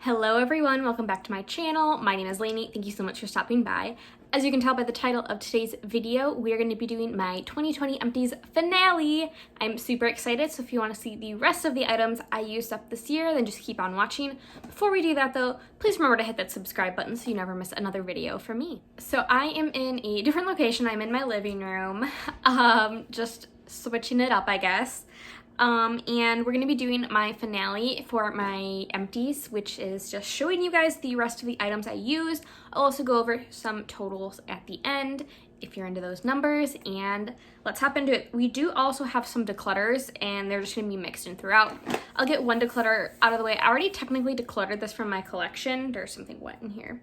Hello everyone, welcome back to my channel. My name is Lainey. Thank you so much for stopping by. As you can tell by the title of today's video, we are going to be doing my 2020 Empties finale. I'm super excited, so if you want to see the rest of the items I used up this year, then just keep on watching. Before we do that though, please remember to hit that subscribe button so you never miss another video from me. So I am in a different location. I'm in my living room, just switching it up, I guess. And we're going to be doing my finale for my empties, which is just showing you guys the rest of the items I used. I'll also go over some totals at the end if you're into those numbers, and let's hop into it. We do also have some declutters, and they're just going to be mixed in throughout. I'll get one declutter out of the way. I already technically decluttered this from my collection. There's something wet in here.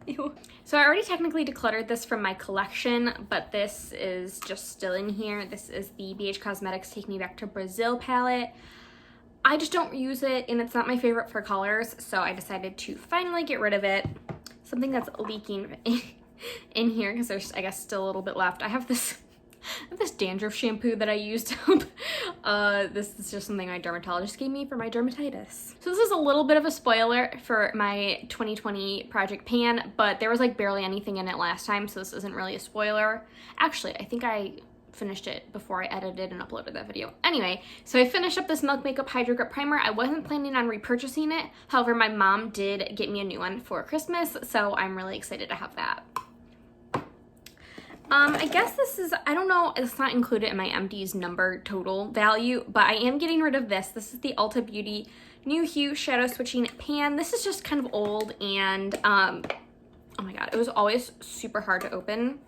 Ew. So I already technically decluttered this from my collection, but this is just still in here. This is the BH Cosmetics Take Me Back to Brazil palette. I just don't use it, and it's not my favorite for colors, so I decided to finally get rid of it. Something that's leaking in here, because there's, I guess, still a little bit left. I have this dandruff shampoo that I used up. This is just something my dermatologist gave me for my dermatitis. So this is a little bit of a spoiler for my 2020 project pan, but there was like barely anything in it last time, so this isn't really a spoiler. Actually, I think I finished it before I edited and uploaded that video. Anyway, so I finished up this Milk Makeup Hydra Grip Primer. I wasn't planning on repurchasing it. However, my mom did get me a new one for Christmas, so I'm really excited to have that. I guess this is, I don't know, it's not included in my empties number total value, but I am getting rid of this. This is the Ulta Beauty New Hue Shadow Switching Pan. This is just kind of old, and oh my god, it was always super hard to open.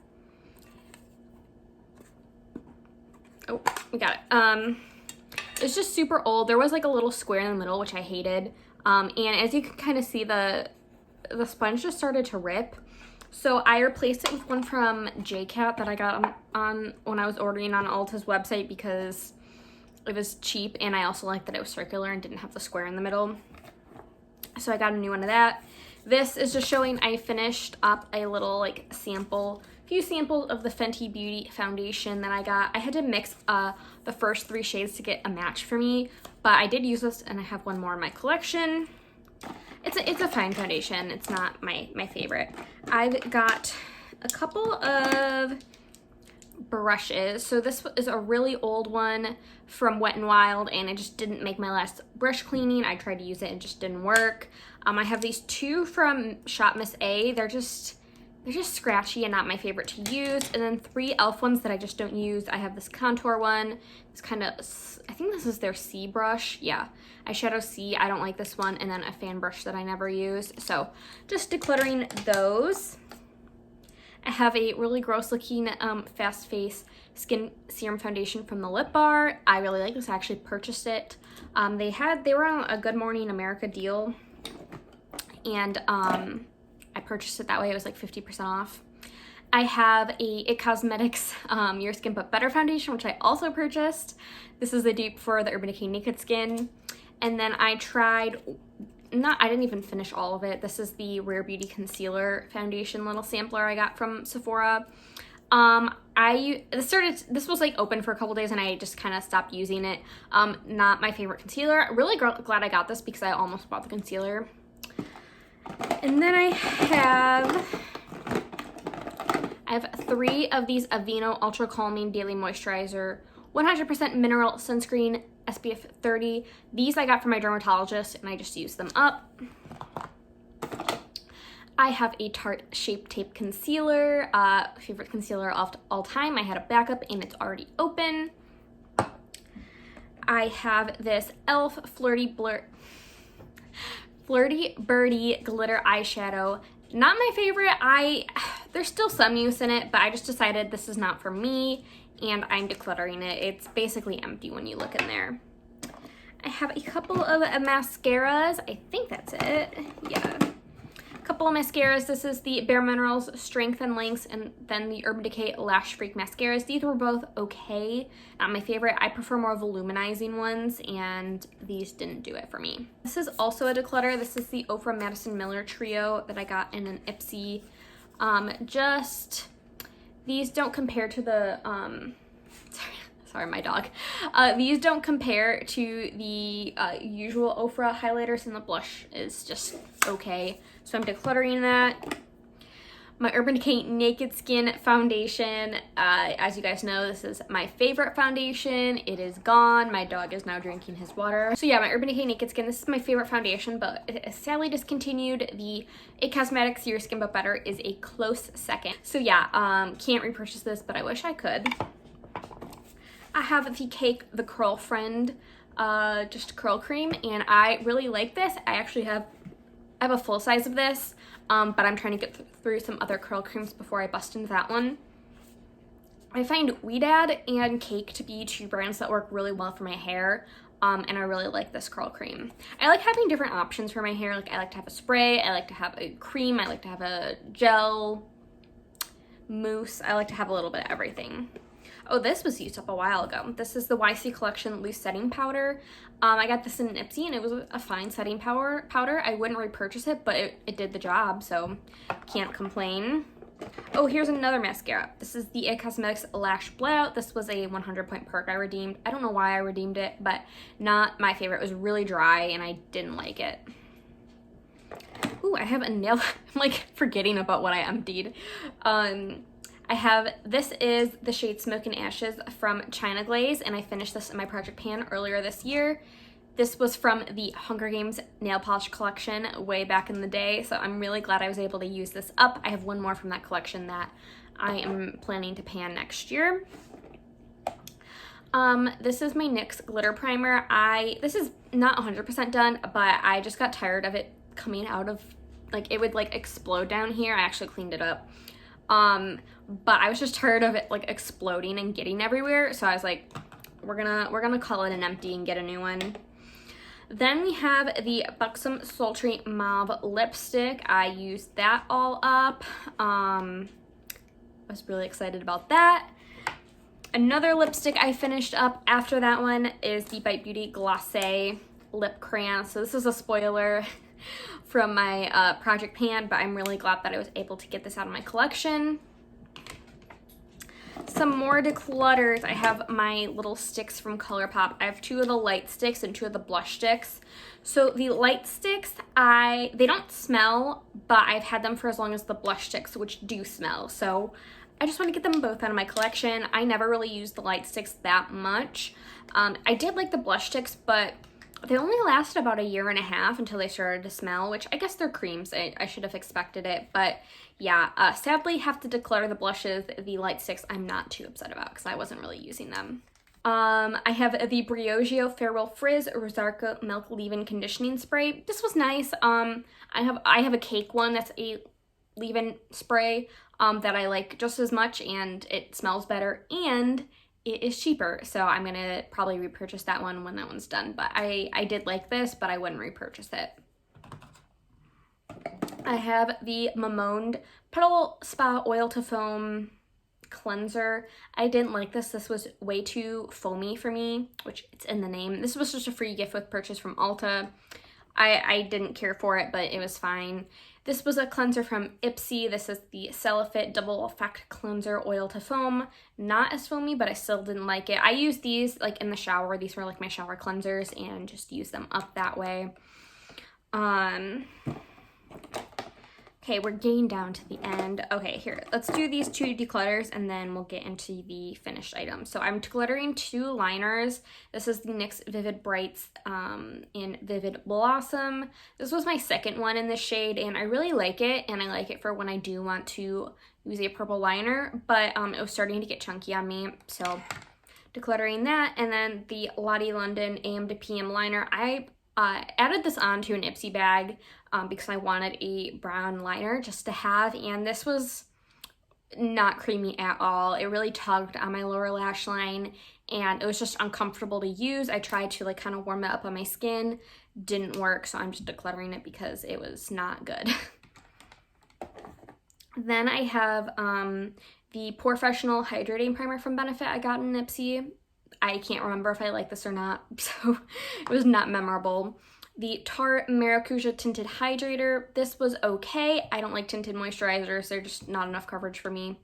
Oh, we got it. It's just super old. There was like a little square in the middle, which I hated. And as you can kind of see, the sponge just started to rip. So I replaced it with one from JCat that I got on when I was ordering on Ulta's website because it was cheap, and I also liked that it was circular and didn't have the square in the middle. So I got a new one of that. This is just showing I finished up a little like few samples of the Fenty Beauty foundation that I got. I had to mix the first 3 shades to get a match for me, but I did use this, and I have one more in my collection. It's a fine foundation. It's not my favorite. I've got a couple of brushes. So this is a really old one from Wet n Wild, and it just didn't make my last brush cleaning. I tried to use it, it just didn't work. I have these 2 from Shop Miss A. They're just scratchy and not my favorite to use. And then 3 e.l.f. ones that I just don't use. I have this contour one. It's kind of, I think this is their C brush. Yeah, eyeshadow C. I don't like this one. And then a fan brush that I never use. So just decluttering those. I have a really gross looking Fast Face Skin Serum Foundation from the Lip Bar. I really like this. I actually purchased it. They were on a Good Morning America deal. And I purchased it that way. It was like 50% off. I have a IT Cosmetics Your Skin But Better foundation, which I also purchased. This is a dupe for the Urban Decay Naked Skin. And then I tried, I didn't even finish all of it. This is the Rare Beauty Concealer Foundation little sampler I got from Sephora. This was like open for a couple days, and I just kind of stopped using it. Not my favorite concealer. Really glad I got this because I almost bought the concealer. And then I have 3 of these Aveeno Ultra Calming Daily Moisturizer 100% Mineral Sunscreen SPF 30. These I got from my dermatologist, and I just used them up. I have a Tarte Shape Tape Concealer, favorite concealer of all time. I had a backup, and it's already open. I have this e.l.f. Flirty Birdie Glitter Eyeshadow. Not my favorite. There's still some use in it, but I just decided this is not for me, and I'm decluttering it. It's basically empty when you look in there. I have a couple of mascaras. I think that's it. Yeah. A couple of mascaras. This is the Bare Minerals Strength and Lengths, and then the Urban Decay Lash Freak mascaras. These were both okay. Not my favorite. I prefer more volumizing ones, and these didn't do it for me. This is also a declutter. This is the Oprah Madison Miller Trio that I got in an Ipsy. These don't compare to the Sorry, my dog. These don't compare to the usual Oprah highlighters, and the blush is just okay. So I'm decluttering that. My Urban Decay Naked Skin foundation. As you guys know, this is my favorite foundation. It is gone. My dog is now drinking his water. So yeah, my Urban Decay Naked Skin, this is my favorite foundation, but it is sadly discontinued. The It Cosmetics Your Skin But Better is a close second. So yeah, can't repurchase this, but I wish I could. I have the Cake the Curl Friend, just curl cream, and I really like this. I actually have a full size of this, but I'm trying to get through some other curl creams before I bust into that one. I find Weedad and Cake to be two brands that work really well for my hair, and I really like this curl cream. I like having different options for my hair. Like, I like to have a spray, I like to have a cream, I like to have a gel, mousse. I like to have a little bit of everything. Oh, this was used up a while ago. This is the YC Collection Loose Setting Powder. I got this in Ipsy, and it was a fine setting powder. I wouldn't repurchase it, but it did the job, so can't complain. Oh, here's another mascara. This is the It Cosmetics Lash Blowout. This was a 100-point perk I redeemed. I don't know why I redeemed it, but not my favorite. It was really dry, and I didn't like it. Ooh, I have a nail. I'm like forgetting about what I emptied. This is the shade Smoke and Ashes from China Glaze, and I finished this in my project pan earlier this year. This was from the Hunger Games nail polish collection way back in the day, so I'm really glad I was able to use this up. I have one more from that collection that I am planning to pan next year. This is my NYX Glitter Primer. This is not 100% done, but I just got tired of it coming out of, like, it would like explode down here. I actually cleaned it up. But I was just tired of it like exploding and getting everywhere, so I was like, we're gonna call it an empty and get a new one. Then we have the Buxom Sultry Mauve lipstick. I used that all up. I was really excited about that. Another lipstick I finished up after that one is the Bite Beauty Glossier lip crayon. So this is a spoiler from my project pan, but I'm really glad that I was able to get this out of my collection. Some more declutters. I have my little sticks from ColourPop. I have two of the light sticks and two of the blush sticks. So the light sticks, they don't smell, but I've had them for as long as the blush sticks, which do smell. So I just want to get them both out of my collection. I never really used the light sticks that much. I did like the blush sticks, but they only lasted about 1.5 years until they started to smell, which I guess they're creams. I should have expected it, but yeah, sadly have to declutter the blushes. The light sticks I'm not too upset about because I wasn't really using them. I have the Briogeo Farewell Frizz Rosarco Milk Leave-In Conditioning Spray. This was nice. I have a Cake one that's a leave-in spray that I like just as much, and it smells better, and it is cheaper, so I'm gonna probably repurchase that one when that one's done. But I did like this, but I wouldn't repurchase it. I have the Mamonde Petal Spa Oil to Foam Cleanser. I didn't like this. This was way too foamy for me, which it's in the name. This was just a free gift with purchase from Ulta. I didn't care for it, but it was fine. This was a cleanser from Ipsy. This is the Cellifit Double Effect Cleanser Oil to Foam. Not as foamy, but I still didn't like it. I used these like in the shower. These were like my shower cleansers, and just used them up that way. Okay, we're getting down to the end. Okay, here, let's do these two declutters and then we'll get into the finished items. So I'm decluttering 2 liners. This is the NYX Vivid Brights in Vivid Blossom. This was my second one in this shade, and I really like it, and I like it for when I do want to use a purple liner, but it was starting to get chunky on me, so decluttering that. And then the Lottie London AM to PM liner. I added this onto an Ipsy bag because I wanted a brown liner just to have, and this was not creamy at all. It really tugged on my lower lash line, and it was just uncomfortable to use. I tried to like kind of warm it up on my skin, didn't work, so I'm just decluttering it because it was not good. Then I have the Professional Hydrating Primer from Benefit I got in Ipsy. I can't remember if I like this or not, so it was not memorable. The Tarte Maracuja Tinted Hydrator. This was okay. I don't like tinted moisturizers. They're just not enough coverage for me.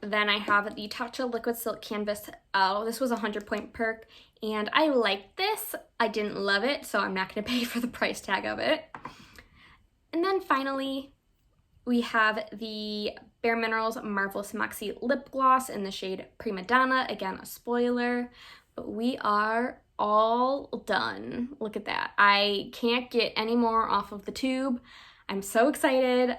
then I have the Tatcha Liquid Silk Canvas. Oh, this was a 100-point perk, and I liked this. I didn't love it, so I'm not going to pay for the price tag of it. And then finally, we have the Bare Minerals Marvelous Moxie Lip Gloss in the shade Prima Donna. Again, a spoiler, but we are all done. Look at that. I can't get any more off of the tube. I'm so excited.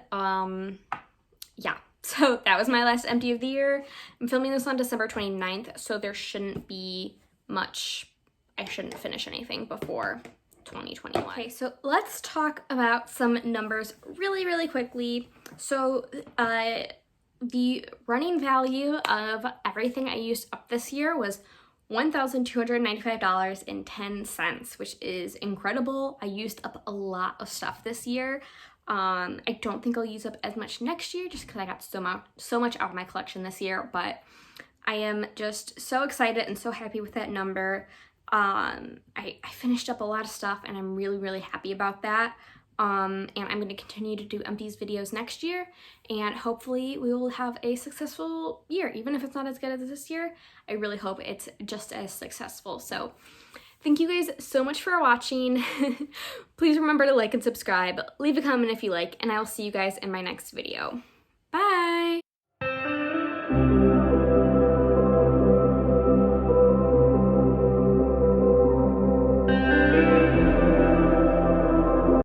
Yeah, so that was my last empty of the year. I'm filming this on December 29th, so there shouldn't be much. I shouldn't finish anything before 2021. Okay, so let's talk about some numbers really quickly. So the running value of everything I used up this year was $1,295.10, which is incredible. I used up a lot of stuff this year. I don't think I'll use up as much next year just because I got so much out of my collection this year, but I am just so excited and so happy with that number. I finished up a lot of stuff and I'm really happy about that. And I'm going to continue to do empties videos next year, and hopefully we will have a successful year. Even if it's not as good as this year, I really hope it's just as successful. So thank you guys so much for watching. Please remember to like and subscribe, leave a comment if you like, and I will see you guys in my next video. Bye!